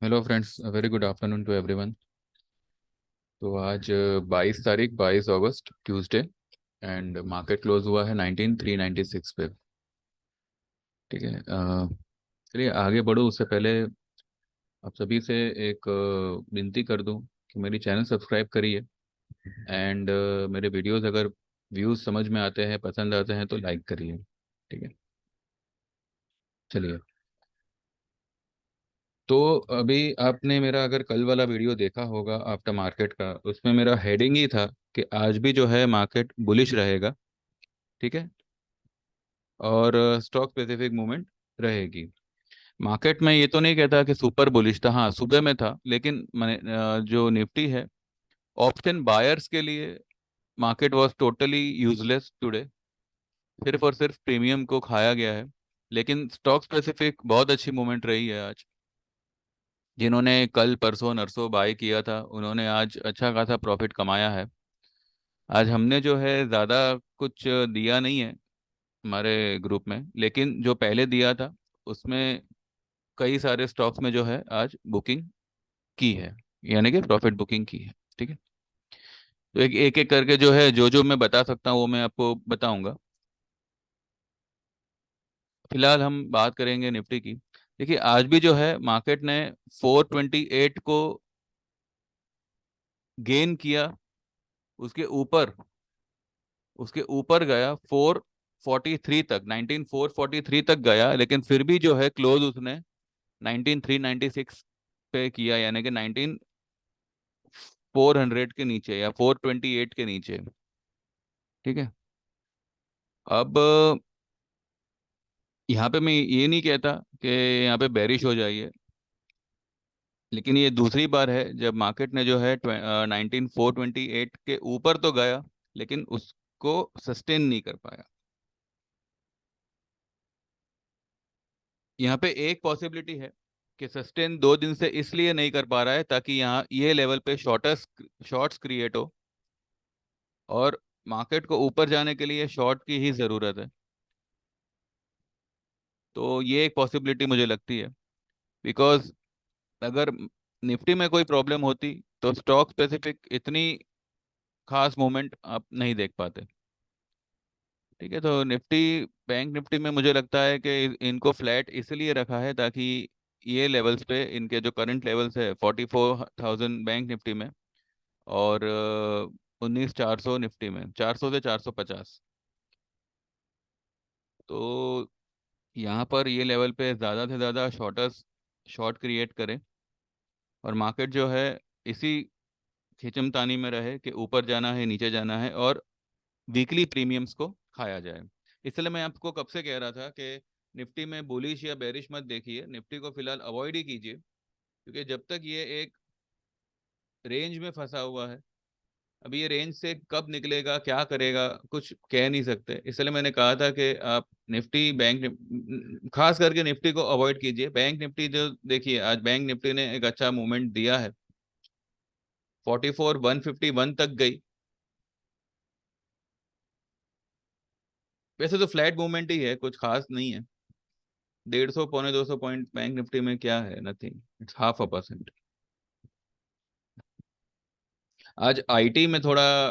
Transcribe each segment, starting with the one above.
Hello friends, very good afternoon to everyone. तो आज 22 तारीख 22 अगस्त ट्यूसडे एंड मार्केट क्लोज हुआ है 19396 पे। ठीक है। चलिए आगे बढ़ो उससे पहले आप सभी से एक विनती कर दूं कि मेरी चैनल सब्सक्राइब करिए एंड मेरे वीडियोस अगर व्यूज़ समझ में आते हैं, पसंद आते हैं तो लाइक करिए। ठीक है। चलिए। तो अभी आपने मेरा अगर कल वाला वीडियो देखा होगा आफ्टर मार्केट का, उसमें मेरा हेडिंग ही था कि आज भी जो है मार्केट बुलिश रहेगा। ठीक है। और स्टॉक स्पेसिफिक मूवमेंट रहेगी। मार्केट में ये तो नहीं कहता कि सुपर बुलिश था, हाँ सुबह में था, लेकिन मैंने जो निफ्टी है, ऑप्शन बायर्स के लिए market was totally useless today. सिर्फ और सिर्फ प्रीमियम को खाया गया है। लेकिन स्टॉक स्पेसिफिक बहुत अच्छी मूवमेंट रही है आज। जिन्होंने कल परसों नरसों बाय किया था उन्होंने आज अच्छा खासा प्रॉफिट कमाया है। आज हमने जो है ज़्यादा कुछ दिया नहीं है हमारे ग्रुप में, लेकिन जो पहले दिया था उसमें कई सारे स्टॉक्स में जो है आज बुकिंग की है, यानी कि प्रॉफिट बुकिंग की है। ठीक है। तो एक एक एक करके जो है जो जो मैं बता सकता हूँ वो मैं आपको बताऊंगा। फिलहाल हम बात करेंगे निफ्टी की। देखिए आज भी जो है मार्केट ने 428 को गेन किया। उसके ऊपर उसके ऊपर गया 443 तक, 19443 तक गया, लेकिन फिर भी जो है क्लोज उसने 19396 पे किया, यानी कि 19400 के नीचे या 428 के नीचे। ठीक है। अब यहाँ पे मैं ये नहीं कहता कि यहाँ पे बेरिश हो जाइए, लेकिन ये दूसरी बार है जब मार्केट ने जो है 19428 के ऊपर तो गया, लेकिन उसको सस्टेन नहीं कर पाया। यहाँ पे एक पॉसिबिलिटी है कि सस्टेन 2 दिन से इसलिए नहीं कर पा रहा है ताकि यहाँ ये लेवल पे शॉर्ट्स क्रिएट हो, और मार्केट को ऊपर जाने के लिए शॉर्ट की ही ज़रूरत है। तो ये एक पॉसिबिलिटी मुझे लगती है। बिकॉज अगर निफ्टी में कोई प्रॉब्लम होती तो स्टॉक स्पेसिफिक इतनी खास मूवमेंट आप नहीं देख पाते। ठीक है। तो निफ्टी, बैंक निफ्टी में मुझे लगता है कि इनको फ्लैट इसलिए रखा है ताकि ये लेवल्स पे इनके जो करंट लेवल्स है 44,000 बैंक निफ्टी में, और 19,400 निफ्टी में, 400 से 450। तो यहाँ पर ये लेवल पे ज़्यादा से ज़्यादा शॉर्ट क्रिएट करें, और मार्केट जो है इसी खिंचमतानी में रहे कि ऊपर जाना है नीचे जाना है, और वीकली प्रीमियम्स को खाया जाए। इसलिए मैं आपको कब से कह रहा था कि निफ्टी में बुलिश या बेरिश मत देखिए, निफ्टी को फिलहाल अवॉइड ही कीजिए, क्योंकि जब तक ये एक रेंज में फंसा हुआ है, अभी ये रेंज से कब निकलेगा क्या करेगा कुछ कह नहीं सकते। इसलिए मैंने कहा था कि आप निफ्टी खास करके निफ्टी को अवॉइड कीजिए। बैंक निफ्टी जो देखिए, आज बैंक निफ्टी ने एक अच्छा मूवमेंट दिया है, 44,151 तक गई। वैसे तो फ्लैट मूवमेंट ही है, कुछ खास नहीं है। 150 पौने 200 पॉइंट बैंक निफ्टी में क्या है, nothing, it's half a percent. आज आईटी में थोड़ा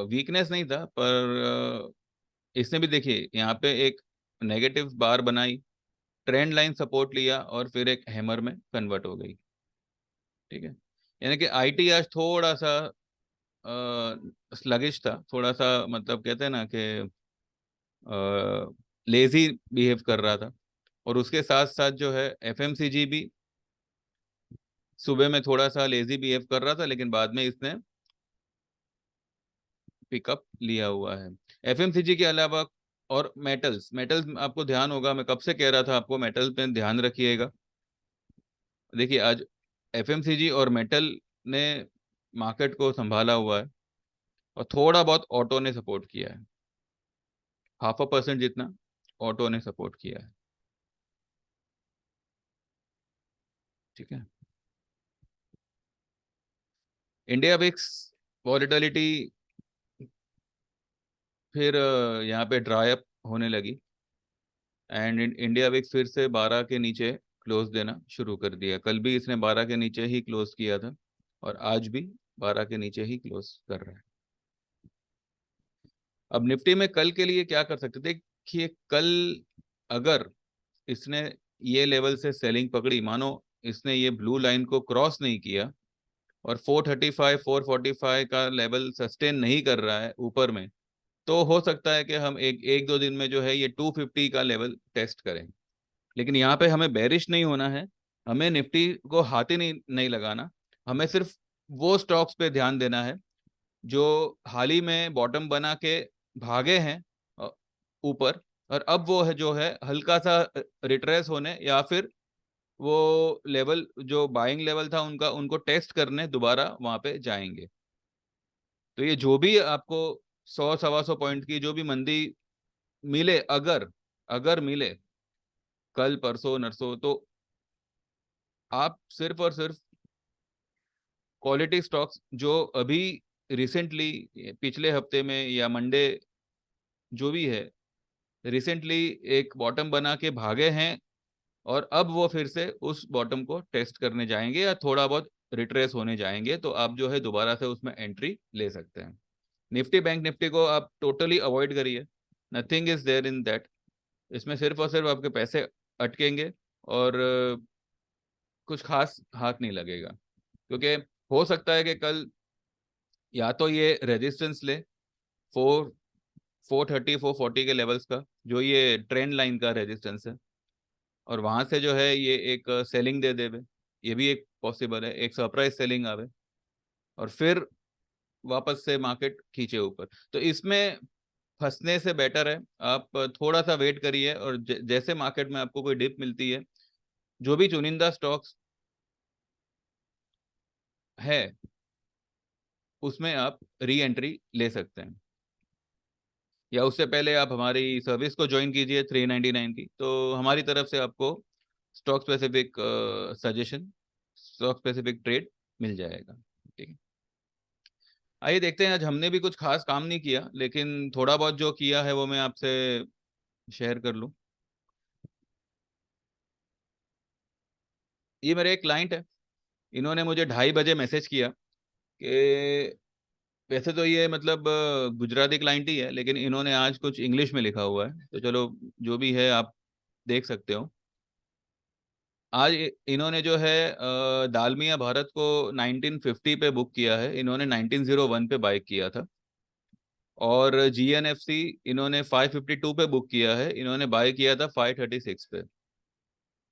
वीकनेस नहीं था, पर इसने भी देखिए यहाँ पे एक नेगेटिव बार बनाई, ट्रेंड लाइन सपोर्ट लिया और फिर एक हैमर में कन्वर्ट हो गई। ठीक है। यानी कि आईटी आज थोड़ा सा स्लगिश था, थोड़ा सा, मतलब कहते हैं ना कि लेजी बिहेव कर रहा था। और उसके साथ साथ जो है एफएमसीजी भी सुबह में थोड़ा सा लेजी बिहेव कर रहा था, लेकिन बाद में इसने पिकअप लिया हुआ है। एफएमसीजी के अलावा और मेटल्स मेटल्स आपको ध्यान होगा, मैं कब से कह रहा था आपको मेटल पे ध्यान रखिएगा। देखिए आज एफएमसीजी और मेटल ने मार्केट को संभाला हुआ है, और थोड़ा बहुत ऑटो ने सपोर्ट किया है, हाफ अ परसेंट जितना ऑटो ने सपोर्ट किया है। ठीक है। इंडिया विक्स वॉलेटिलिटी फिर यहाँ पे ड्राई अप होने लगी, एंड इंडिया विक्स फिर से 12 के नीचे क्लोज देना शुरू कर दिया। कल भी इसने 12 के नीचे ही क्लोज किया था और आज भी 12 के नीचे ही क्लोज कर रहा है। अब निफ्टी में कल के लिए क्या कर सकते थे? देखिए कल अगर इसने ये लेवल से सेलिंग पकड़ी, मानो इसने ये ब्लू लाइन को क्रॉस नहीं किया और 435 445 का लेवल सस्टेन नहीं कर रहा है ऊपर में, तो हो सकता है कि हम एक एक दो दिन में जो है ये 250 का लेवल टेस्ट करें। लेकिन यहाँ पे हमें बेरिश नहीं होना है, हमें निफ्टी को हाथ ही नहीं लगाना। हमें सिर्फ वो स्टॉक्स पे ध्यान देना है जो हाल ही में बॉटम बना के भागे हैं ऊपर, और अब वो है जो है हल्का सा रिट्रेस होने या फिर वो लेवल जो बाइंग लेवल था उनका, उनको टेस्ट करने दोबारा वहां पे जाएंगे। तो ये जो भी आपको 100 सवा 100 पॉइंट की जो भी मंदी मिले, अगर अगर मिले कल परसों नरसों, तो आप सिर्फ और सिर्फ क्वालिटी स्टॉक्स जो अभी रिसेंटली पिछले हफ्ते में या मंडे जो भी है रिसेंटली एक बॉटम बना के भागे हैं और अब वो फिर से उस बॉटम को टेस्ट करने जाएंगे या थोड़ा बहुत रिट्रेस होने जाएंगे, तो आप जो है दोबारा से उसमें एंट्री ले सकते हैं। निफ्टी बैंक निफ्टी को आप टोटली अवॉइड करिए। Nothing is there in that. इसमें सिर्फ और सिर्फ आपके पैसे अटकेंगे और कुछ खास हाथ नहीं लगेगा। क्योंकि हो सकता है कि कल या तो ये रेजिस्टेंस ले 430 440 के लेवल्स का, जो ये ट्रेंड लाइन का रेजिस्टेंस है, और वहां से जो है ये एक सेलिंग दे देवे। ये भी एक पॉसिबल है, एक सरप्राइज सेलिंग आवे और फिर वापस से मार्केट खींचे ऊपर। तो इसमें फंसने से बेटर है आप थोड़ा सा वेट करिए, और जैसे मार्केट में आपको कोई डिप मिलती है, जो भी चुनिंदा स्टॉक्स है उसमें आप री एंट्री ले सकते हैं, या उससे पहले आप हमारी सर्विस को ज्वाइन कीजिए 399 की, तो हमारी तरफ से आपको stock specific suggestion, stock specific trade मिल जाएगा। ठीक है, आइए देखते हैं। आज हमने भी कुछ खास काम नहीं किया, लेकिन थोड़ा बहुत जो किया है वो मैं आपसे शेयर कर लूँ। ये मेरे एक क्लाइंट है, इन्होंने मुझे 2:30 बजे मैसेज किया कि वैसे तो ये मतलब गुजराती क्लाइंट ही है, लेकिन इन्होंने आज कुछ इंग्लिश में लिखा हुआ है, तो चलो जो भी है आप देख सकते हो। आज इन्होंने जो है दालमिया भारत को 1950 पे बुक किया है, इन्होंने 1901 पे बाय किया था। और जीएनएफसी इन्होंने 552 पे बुक किया है, इन्होंने बाय किया था 536 पे।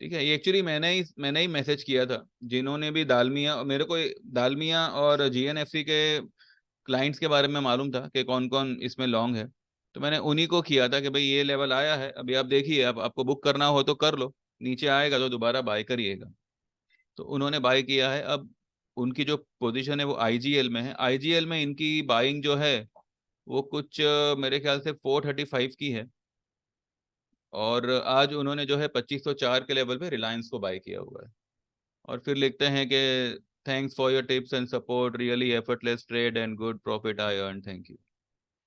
ठीक है, ये एक्चुअली मैंने ही मैसेज किया था। जिन्होंने भी दालमिया मेरे को, दालमिया और जीएनएफसी के क्लाइंट्स के बारे में मालूम था कि कौन कौन इसमें लॉन्ग है, तो मैंने उन्हीं को किया था कि भाई ये लेवल आया है, अभी आप देखिए, आप आपको बुक करना हो तो कर लो, नीचे आएगा तो दोबारा बाय करिएगा। तो उन्होंने बाय किया है। अब उनकी जो पोजीशन है वो आईजीएल में है, आईजीएल में इनकी बाइंग जो है वो कुछ मेरे ख्याल से 435 की है। और आज उन्होंने जो है 2504 के लेवल पे रिलायंस को बाय किया हुआ है। और फिर लिखते हैं कि thanks for your tips and support, really effortless trade and good profit I earn, thank you.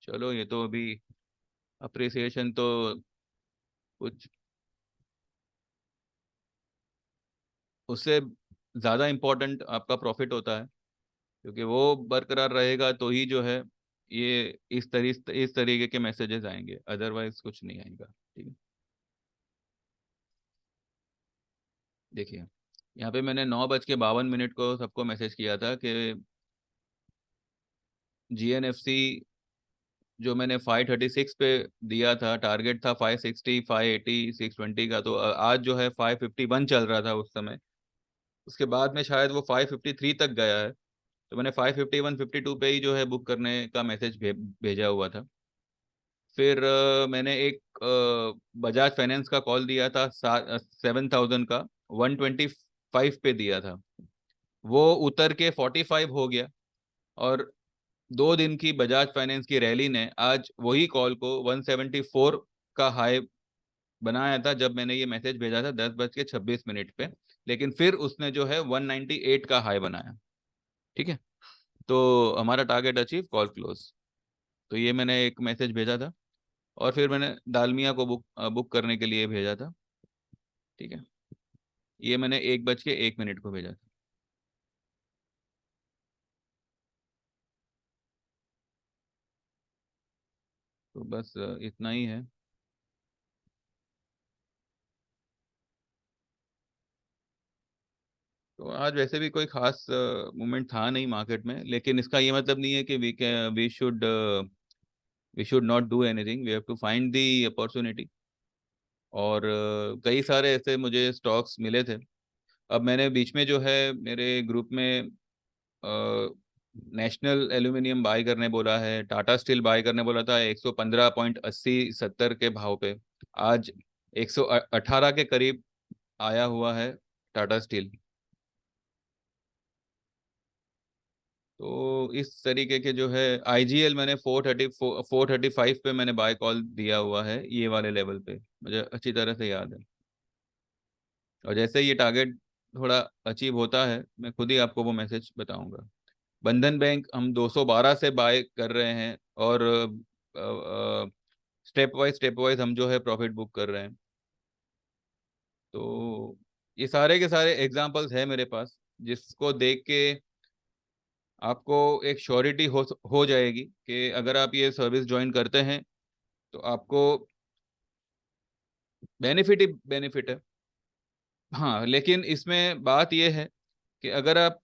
चलो ये तो अभी अप्रिसिएशन तो कुछ उससे ज़्यादा इम्पोर्टेंट आपका प्रॉफिट होता है, क्योंकि वो बरकरार रहेगा तो ही जो है ये इस तरीके के मैसेजेस आएंगे, अदरवाइज कुछ नहीं आएगा। ठीक है, देखिए यहाँ पे मैंने 9:52 को सबको मैसेज किया था कि जीएनएफसी जो मैंने 536 पे दिया था, टारगेट था 560 580 620 का, तो आज जो है 551 चल रहा था उस समय। उसके बाद में शायद वो 553 तक गया है, तो मैंने 551 52 पे ही जो है बुक करने का मैसेज भेजा हुआ था। फिर मैंने एक बजाज फाइनेंस का कॉल दिया था 7,000 का, 125 पे दिया था, वो उतर के 45 हो गया। और 2 दिन की बजाज फाइनेंस की रैली ने आज वही कॉल को 174 का हाई बनाया था, जब मैंने ये मैसेज भेजा था 10:26 पे। लेकिन फिर उसने जो है 198 का हाई बनाया। ठीक है, तो हमारा टारगेट अचीव, कॉल क्लोज। तो ये मैंने एक मैसेज भेजा था, और फिर मैंने दालमिया को बुक करने के लिए भेजा था। ठीक है, ये मैंने 1:01 को भेजा था। तो बस इतना ही है। तो आज वैसे भी कोई खास मूवमेंट था नहीं मार्केट में, लेकिन इसका ये मतलब नहीं है कि we should not do anything, we have to find the opportunity. और कई सारे ऐसे मुझे स्टॉक्स मिले थे। अब मैंने बीच में जो है मेरे ग्रुप में नेशनल एल्यूमिनियम बाय करने बोला है, टाटा स्टील बाय करने बोला था 115.80-70 के भाव पे। आज 118 के करीब आया हुआ है टाटा स्टील। तो इस तरीके के जो है आईजीएल मैंने 435 पे मैंने बाय कॉल दिया हुआ है, ये वाले लेवल पे मुझे अच्छी तरह से याद है। और जैसे ये टारगेट थोड़ा अचीव होता है, मैं खुद ही आपको वो मैसेज बताऊंगा। बंधन बैंक हम 212 से बाय कर रहे हैं, और स्टेप वाइज हम जो है प्रॉफिट बुक कर रहे हैं। तो ये सारे के सारे एग्जांपल्स है मेरे पास, जिसको देख के आपको एक श्योरिटी हो जाएगी कि अगर आप ये सर्विस ज्वाइन करते हैं तो आपको बेनिफिट ही बेनिफिट है। हाँ, लेकिन इसमें बात यह है कि अगर आप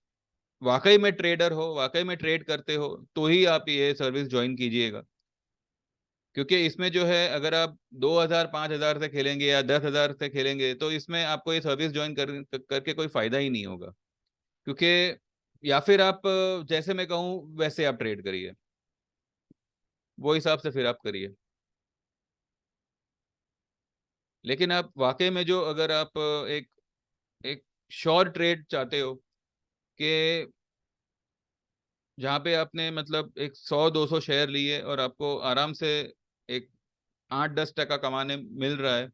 वाकई में ट्रेडर हो, वाकई में ट्रेड करते हो, तो ही आप ये सर्विस ज्वाइन कीजिएगा। क्योंकि इसमें जो है अगर आप 2,000 5,000 से खेलेंगे या 10,000 से खेलेंगे, तो इसमें आपको ये सर्विस ज्वाइन करके कोई फायदा ही नहीं होगा। क्योंकि या फिर आप जैसे मैं कहूँ वैसे आप ट्रेड करिए, वो हिसाब से फिर आप करिए। लेकिन आप वाकई में जो अगर आप एक एक श्योर ट्रेड चाहते हो कि जहाँ पे आपने मतलब एक 100-200 शेयर लिए और आपको आराम से एक 8-10% कमाने मिल रहा है,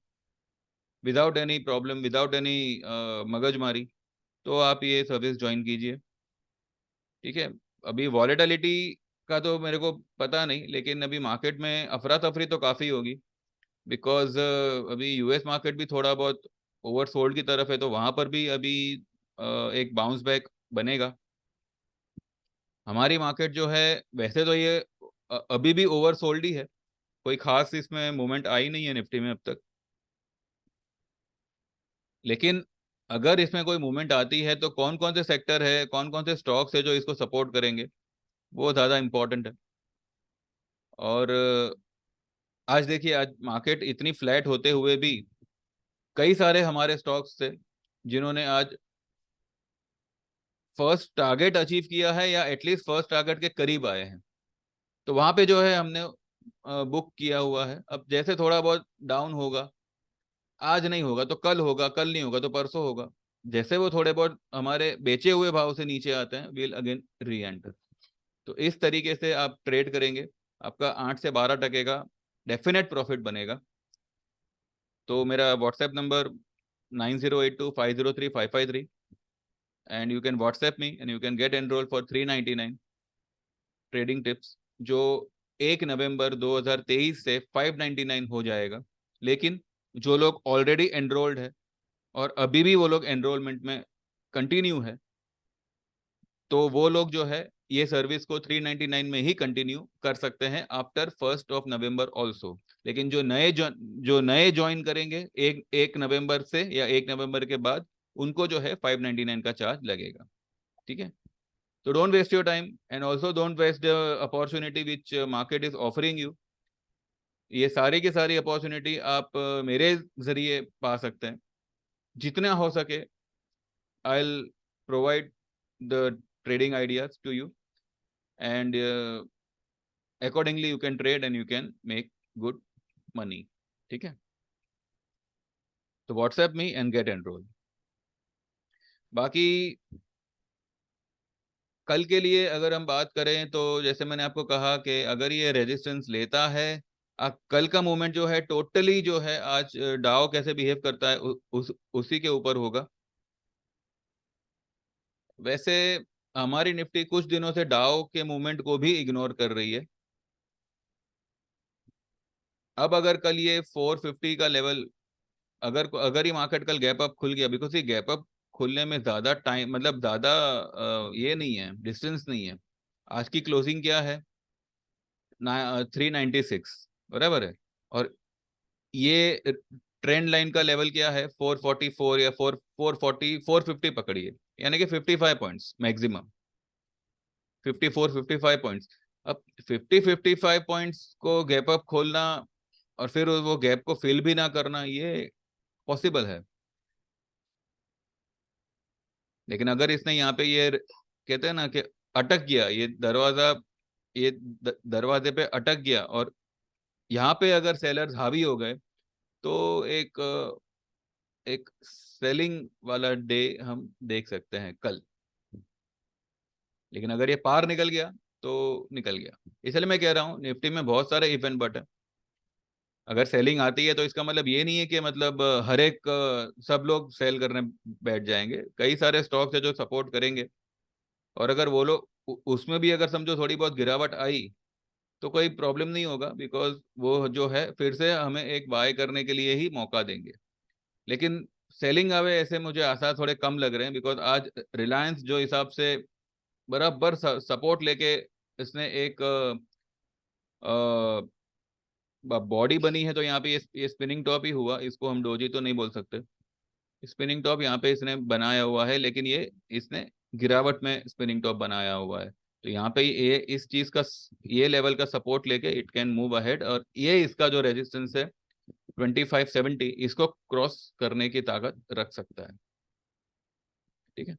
without any problem, without any मगजमारी, तो आप ये सर्विस ज्वाइन कीजिए। ठीक है। अभी वॉलेटिलिटी का तो मेरे को पता नहीं, लेकिन अभी मार्केट में अफरा तफरी तो काफ़ी होगी। बिकॉज अभी यूएस मार्केट भी थोड़ा बहुत ओवरसोल्ड की तरफ है, तो वहाँ पर भी अभी एक बाउंस बैक बनेगा। हमारी मार्केट जो है, वैसे तो ये अभी भी ओवरसोल्ड ही है, कोई खास इसमें मूवमेंट आई नहीं है निफ्टी में अब तक। लेकिन अगर इसमें कोई मूवमेंट आती है तो कौन कौन से सेक्टर है, कौन कौन से स्टॉक्स है जो इसको सपोर्ट करेंगे, वो ज़्यादा इंपॉर्टेंट है। और आज देखिए, आज मार्केट इतनी फ्लैट होते हुए भी कई सारे हमारे स्टॉक्स थे जिन्होंने आज फर्स्ट टारगेट अचीव किया है, या एटलीस्ट फर्स्ट टारगेट के करीब आए हैं। तो वहां पे जो है हमने बुक किया हुआ है। अब जैसे थोड़ा बहुत डाउन होगा, आज नहीं होगा तो कल होगा, कल नहीं होगा तो परसों होगा, जैसे वो थोड़े बहुत हमारे बेचे हुए भाव से नीचे आते हैं, विल अगेन री एंटर। तो इस तरीके से आप ट्रेड करेंगे, आपका 8 से 12% का डेफिनेट प्रॉफिट बनेगा। तो मेरा WhatsApp number 9082503553, and you can WhatsApp me and you can get enroll for 399 trading tips, जो 1 नवंबर 2023 से 599 हो जाएगा। लेकिन जो लोग ऑलरेडी एनरोल्ड है और अभी भी वो लोग एनरोलमेंट में कंटिन्यू है, तो वो लोग जो है ये सर्विस को 399 में ही कंटिन्यू कर सकते हैं आफ्टर 1 नवंबर ऑल्सो। लेकिन जो नए ज्वाइन करेंगे 1 नवंबर से या 1 नवंबर के बाद, उनको जो है 599 का चार्ज लगेगा। ठीक है। तो don't waste your time, and also don't waste the opportunity which market is offering you. ये सारी की सारी अपॉर्चुनिटी आप मेरे जरिए पा सकते हैं। जितना हो सके, I will provide the trading ideas to you, and accordingly you can trade and you can make good money। ठीक है। तो WhatsApp me and get enroll. बाकी कल के लिए अगर हम बात करें, तो जैसे मैंने आपको कहा कि अगर ये रेजिस्टेंस लेता है, कल का मूवमेंट जो है टोटली जो है आज डाउ कैसे बिहेव करता है उसी के ऊपर होगा। वैसे हमारी निफ्टी कुछ दिनों से डाउ के मूवमेंट को भी इग्नोर कर रही है। अब अगर कल ये 450 का लेवल अगर अगर ये मार्केट कल गैप अप खुल गया, बिकॉज ये गैप अप खुलने में ज्यादा टाइम, मतलब ज्यादा ये नहीं है, डिस्टेंस नहीं है। आज की क्लोजिंग क्या है? 396, बराबर है। और ये ट्रेंड लाइन का लेवल क्या है? 444 या 440 450 पकड़िए, यानी कि 55 पॉइंट्स मैक्सिमम। 54 55 पॉइंट्स। अब 55 पॉइंट्स को गैप अप खोलना और फिर वो गैप को फिल भी ना करना, ये पॉसिबल है। लेकिन अगर इसने यहाँ पे ये कहते हैं ना कि अटक गया, ये दरवाजा, ये दरवाजे पे अटक गया, और यहाँ पे अगर सेलर्स हावी हो गए, तो एक सेलिंग वाला डे हम देख सकते हैं कल। लेकिन अगर ये पार निकल गया तो निकल गया। इसलिए मैं कह रहा हूँ निफ्टी में बहुत सारे इफ एंड बट है। अगर सेलिंग आती है तो इसका मतलब ये नहीं है कि मतलब हर एक सब लोग सेल करने बैठ जाएंगे। कई सारे स्टॉक्स है जो सपोर्ट करेंगे। और अगर वो लोग उसमें भी अगर समझो थोड़ी बहुत गिरावट आई, तो कोई प्रॉब्लम नहीं होगा, बिकॉज वो जो है फिर से हमें एक बाय करने के लिए ही मौका देंगे। लेकिन सेलिंग आवे ऐसे मुझे आसार थोड़े कम लग रहे हैं, बिकॉज आज रिलायंस जो हिसाब से बराबर सपोर्ट लेके इसने एक बॉडी बनी है, तो यहाँ पे ये स्पिनिंग टॉप ही हुआ, इसको हम डोजी तो नहीं बोल सकते। स्पिनिंग टॉप यहाँ पे इसने बनाया हुआ है, लेकिन ये इसने गिरावट में स्पिनिंग टॉप बनाया हुआ है। तो यहाँ पे ये इस चीज का, ये लेवल का सपोर्ट लेके इट कैन मूव अहेड, और ये इसका जो रेजिस्टेंस है 2570, इसको क्रॉस करने की ताकत रख सकता है। ठीक है,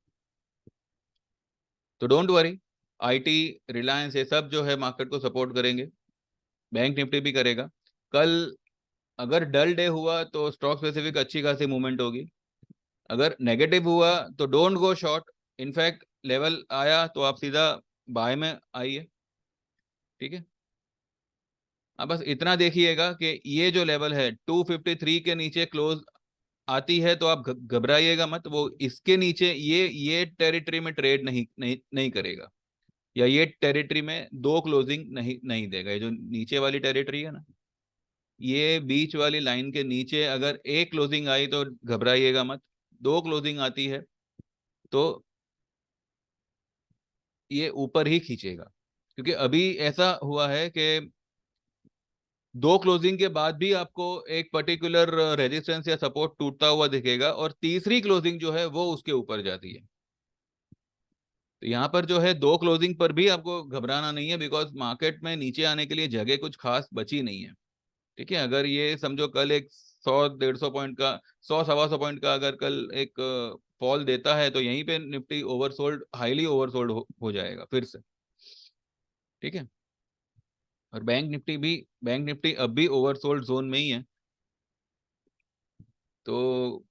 तो डोंट वरी। आईटी, रिलायंस, ये सब जो है मार्केट को सपोर्ट करेंगे। बैंक निफ्टी भी करेगा कल। अगर डल डे हुआ तो स्टॉक स्पेसिफिक अच्छी खासी मूवमेंट होगी। अगर नेगेटिव हुआ तो don't go short. In fact level आया तो आप सीधा बाय में आइए। ठीक है, अब बस इतना देखिएगा कि ये जो लेवल है 253 के नीचे क्लोज आती है तो आप घबराइएगा मत। वो इसके नीचे ये टेरिटरी में ट्रेड नहीं नहीं नहीं करेगा, या ये टेरिटरी में दो क्लोजिंग नहीं नहीं देगा। ये जो नीचे वाली टेरिटरी है ना, ये बीच वाली लाइन के नीचे अगर एक क्लोजिंग आई तो घबराइएगा मत। दो क्लोजिंग आती है तो ये ऊपर ही खींचेगा। क्योंकि अभी ऐसा हुआ है कि दो क्लोजिंग के बाद भी आपको एक पर्टिकुलर रेजिस्टेंस या सपोर्ट टूटता हुआ दिखेगा, और तीसरी क्लोजिंग जो है वो उसके ऊपर जाती है। तो यहाँ पर जो है दो क्लोजिंग पर भी आपको घबराना नहीं है, बिकॉज मार्केट में नीचे आने के लिए जगह कुछ खास बची नहीं है। ठीक है, अगर ये समझो कल एक 100 150 पॉइंट का, 100 125 पॉइंट का अगर कल एक फॉल देता है, तो यहीं पे निफ्टी ओवरसोल्ड, हाईली ओवरसोल्ड हो जाएगा फिर से। ठीक है, और बैंक निफ्टी अब भी ओवरसोल्ड जोन में ही है। तो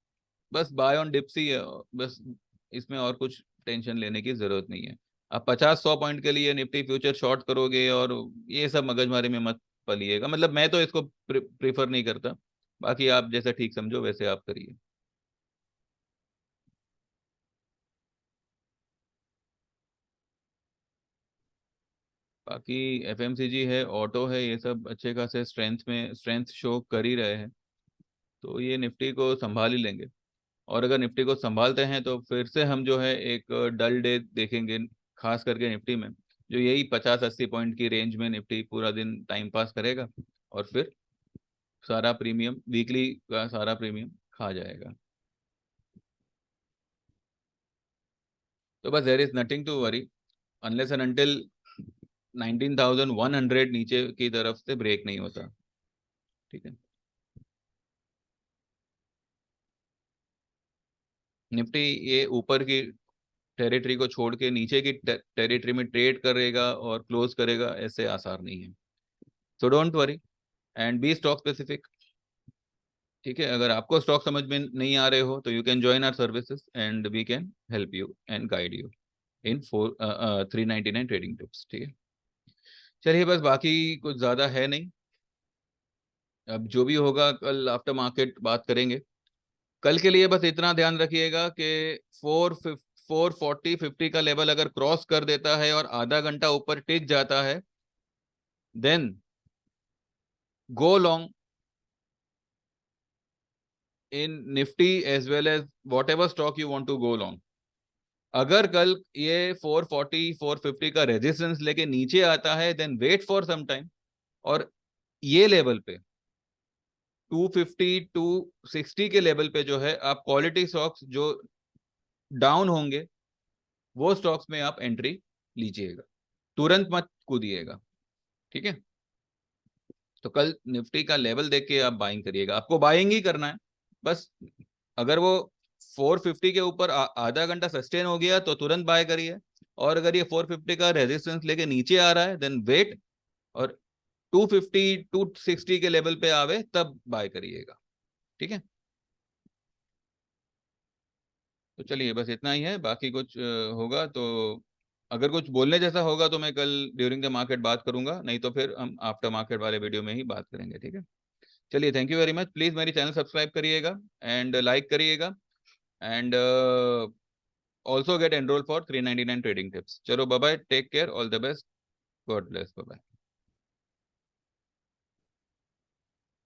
बस बाय ऑन डिप्स ही है बस। इसमें और कुछ टेंशन लेने की जरूरत नहीं है। आप 50 100 पॉइंट के लिए निफ्टी फ्यूचर शॉर्ट करोगे और ये सब मगजमारी में मत पलिएगा। मतलब मैं तो इसको प्रीफर नहीं करता। बाकी आप जैसा ठीक समझो वैसे आप करिए। बाकी एफएमसीजी है, ऑटो है, ये सब अच्छे खासे स्ट्रेंथ शो कर ही रहे हैं। तो ये निफ्टी को संभाल ही लेंगे। और अगर निफ्टी को संभालते हैं तो फिर से हम जो है एक डल डे देखेंगे, खास करके निफ्टी में, जो यही 50 80 पॉइंट की रेंज में निफ्टी पूरा दिन टाइम पास करेगा, और फिर सारा प्रीमियम, वीकली का सारा प्रीमियम खा जाएगा। तो बस there is nothing to worry, unless and until 19,100 नीचे की तरफ से ब्रेक नहीं होता। ठीक है, निफ्टी ये ऊपर की टेरिटरी को छोड़ के नीचे की टेरिटरी में ट्रेड करेगा और क्लोज करेगा, ऐसे आसार नहीं है। So don't worry and be stock specific. ठीक है, अगर आपको स्टॉक समझ में नहीं आ रहे हो तो you can join our services and we can help you and guide you in 399 trading tips. ठीक है, चलिए बस, बाकी कुछ ज़्यादा है नहीं। अब जो भी होगा कल आफ्टर मार्केट बात करेंगे। कल के लिए बस इतना ध्यान रखिएगा कि 440 50 का लेवल अगर क्रॉस कर देता है और आधा घंटा ऊपर टिक जाता है, then go long. In Nifty as well as whatever stock you want to go long. अगर कल ये 440 450 का रेजिस्टेंस लेके नीचे आता है, then wait for some time, और ये लेवल पे 250 260 के लेवल पे जो है आप क्वालिटी स्टॉक्स जो डाउन होंगे वो स्टॉक्स में आप एंट्री लीजिएगा, तुरंत मत कूदिएगा। ठीक है, तो कल निफ्टी का लेवल देख के आप बाइंग करिएगा, आपको बाइंग ही करना है बस। अगर वो 450 के ऊपर आधा घंटा सस्टेन हो गया तो तुरंत बाय करिए, और अगर ये 450 का रेजिस्टेंस लेके नीचे आ रहा है देन वेट, और 250 260 के लेवल पे आवे तब बाय करिएगा। ठीक है, तो चलिए बस इतना ही है, बाकी कुछ होगा तो, अगर कुछ बोलने जैसा होगा तो मैं कल ड्यूरिंग द मार्केट बात करूंगा, नहीं तो फिर हम आफ्टर मार्केट वाले वीडियो में ही बात करेंगे। ठीक है, चलिए thank you very much, please मेरी चैनल सब्सक्राइब करिएगा एंड लाइक करिएगा, and also get enroll for 399 trading tips. चलो bye bye, take care, all the best, God bless, bye bye.